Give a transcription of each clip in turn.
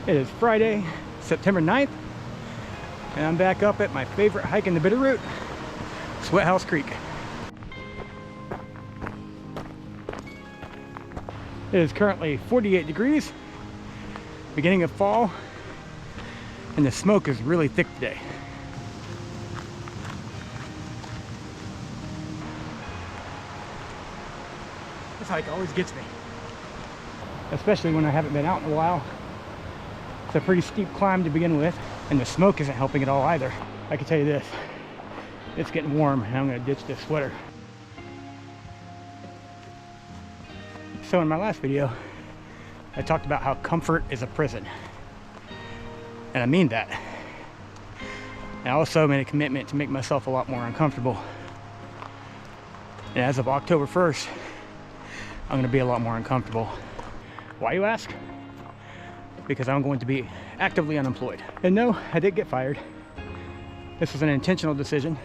It is Friday, September 9th, and I'm back up at my favorite hike in the Bitterroot, Sweathouse Creek. It is currently 48 degrees, beginning of fall, and the smoke is really thick today. This hike always gets me, especially when I haven't been out in a while. It's a pretty steep climb to begin with, and the smoke isn't helping at all either. I can tell you this, it's getting warm and I'm gonna ditch this sweater. So in my last video, I talked about how comfort is a prison. And I mean that. And I also made a commitment to make myself a lot more uncomfortable. And as of October 1st, I'm gonna be a lot more uncomfortable. Why, you ask? Because I'm going to be actively unemployed. And no, I did get fired. This was an intentional decision.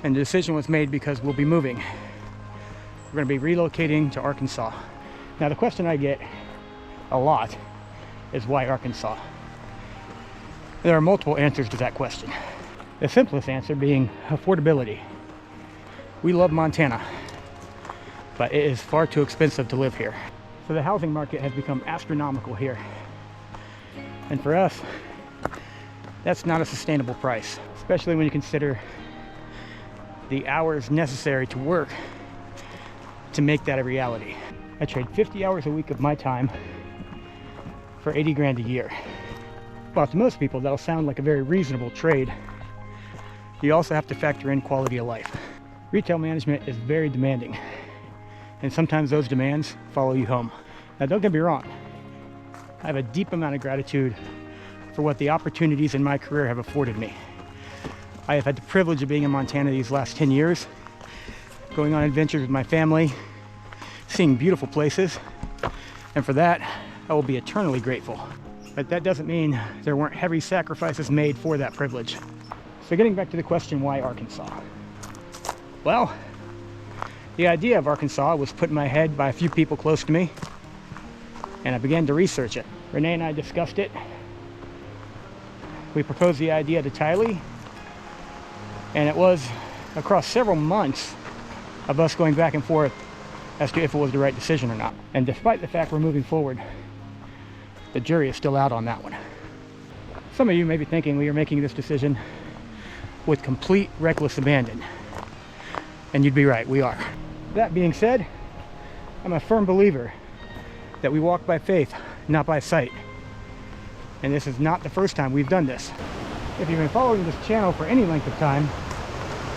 And the decision was made because we'll be moving. We're gonna be relocating to Arkansas. Now the question I get a lot is why Arkansas? There are multiple answers to that question. The simplest answer being affordability. We love Montana, but it is far too expensive to live here. So the housing market has become astronomical here. And for us, that's not a sustainable price, especially when you consider the hours necessary to work to make that a reality. I trade 50 hours a week of my time for 80 grand a year. Well, to most people, that'll sound like a very reasonable trade. You also have to factor in quality of life. Retail management is very demanding, and sometimes those demands follow you home. Now, don't get me wrong. I have a deep amount of gratitude for what the opportunities in my career have afforded me. I have had the privilege of being in Montana these last 10 years, going on adventures with my family, seeing beautiful places, and for that, I will be eternally grateful. But that doesn't mean there weren't heavy sacrifices made for that privilege. So getting back to the question, why Arkansas? Well, the idea of Arkansas was put in my head by a few people close to me, and I began to research it. Renee and I discussed it. We proposed the idea to Tylee, and it was across several months of us going back and forth as to if it was the right decision or not. And despite the fact we're moving forward, the jury is still out on that one. Some of you may be thinking we are making this decision with complete reckless abandon. And you'd be right, we are. That being said, I'm a firm believer that we walk by faith, not by sight. And this is not the first time we've done this. If you've been following this channel for any length of time,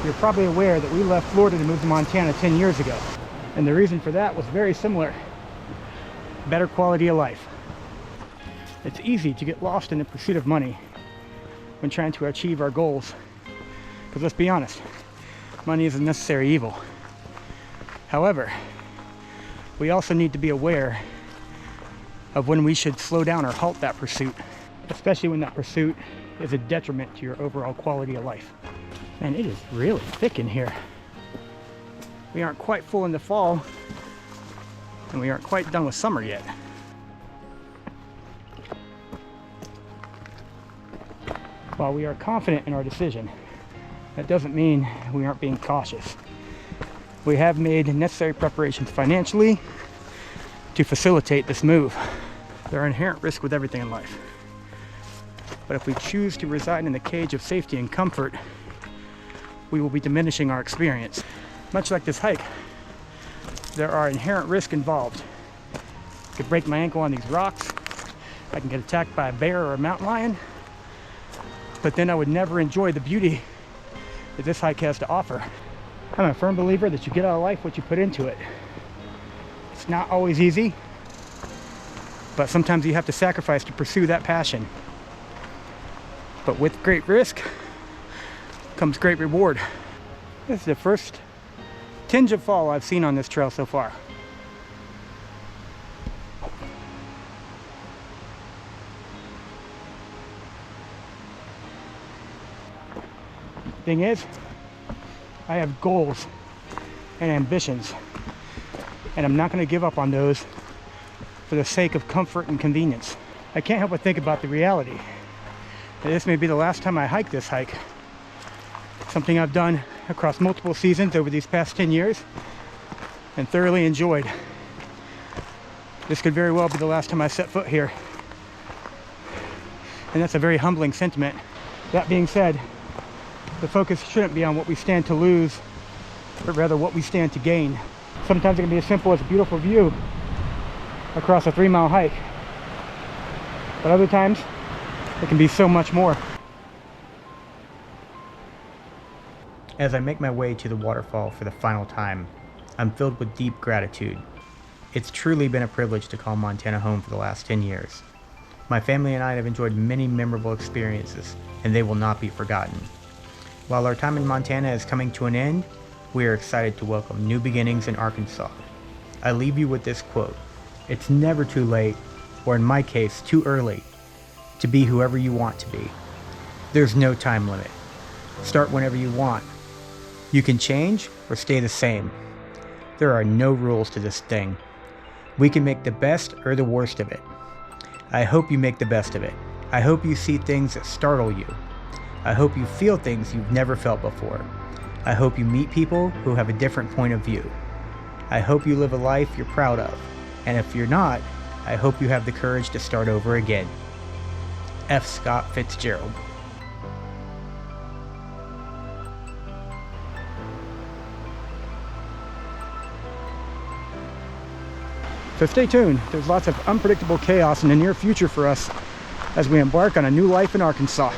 you're probably aware that we left Florida to move to Montana 10 years ago. And the reason for that was very similar. Better quality of life. It's easy to get lost in the pursuit of money when trying to achieve our goals. Because let's be honest, money is a necessary evil. However, we also need to be aware of when we should slow down or halt that pursuit, especially when that pursuit is a detriment to your overall quality of life. And it is really thick in here. We aren't quite full into fall, and we aren't quite done with summer yet. While we are confident in our decision, that doesn't mean we aren't being cautious. We have made necessary preparations financially to facilitate this move. There are inherent risks with everything in life. But if we choose to reside in the cage of safety and comfort, we will be diminishing our experience. Much like this hike, there are inherent risks involved. I could break my ankle on these rocks. I can get attacked by a bear or a mountain lion. But then I would never enjoy the beauty that this hike has to offer. I'm a firm believer that you get out of life what you put into it. It's not always easy, but sometimes you have to sacrifice to pursue that passion. But with great risk comes great reward. This is the first tinge of fall I've seen on this trail so far. Thing is, I have goals and ambitions, and I'm not going to give up on those for the sake of comfort and convenience. I can't help but think about the reality that this may be the last time I hike this hike. Something I've done across multiple seasons over these past 10 years and thoroughly enjoyed. This could very well be the last time I set foot here. And that's a very humbling sentiment. That being said, the focus shouldn't be on what we stand to lose, but rather what we stand to gain. Sometimes it can be as simple as a beautiful view across a 3-mile hike, but other times it can be so much more. As I make my way to the waterfall for the final time, I'm filled with deep gratitude. It's truly been a privilege to call Montana home for the last 10 years. My family and I have enjoyed many memorable experiences, and they will not be forgotten. While our time in Montana is coming to an end, we are excited to welcome new beginnings in Arkansas. I leave you with this quote: "It's never too late, or in my case, too early, to be whoever you want to be. There's no time limit. Start whenever you want. You can change or stay the same. There are no rules to this thing. We can make the best or the worst of it. I hope you make the best of it. I hope you see things that startle you. I hope you feel things you've never felt before. I hope you meet people who have a different point of view. I hope you live a life you're proud of. And if you're not, I hope you have the courage to start over again." F. Scott Fitzgerald. So stay tuned. There's lots of unpredictable chaos in the near future for us as we embark on a new life in Arkansas.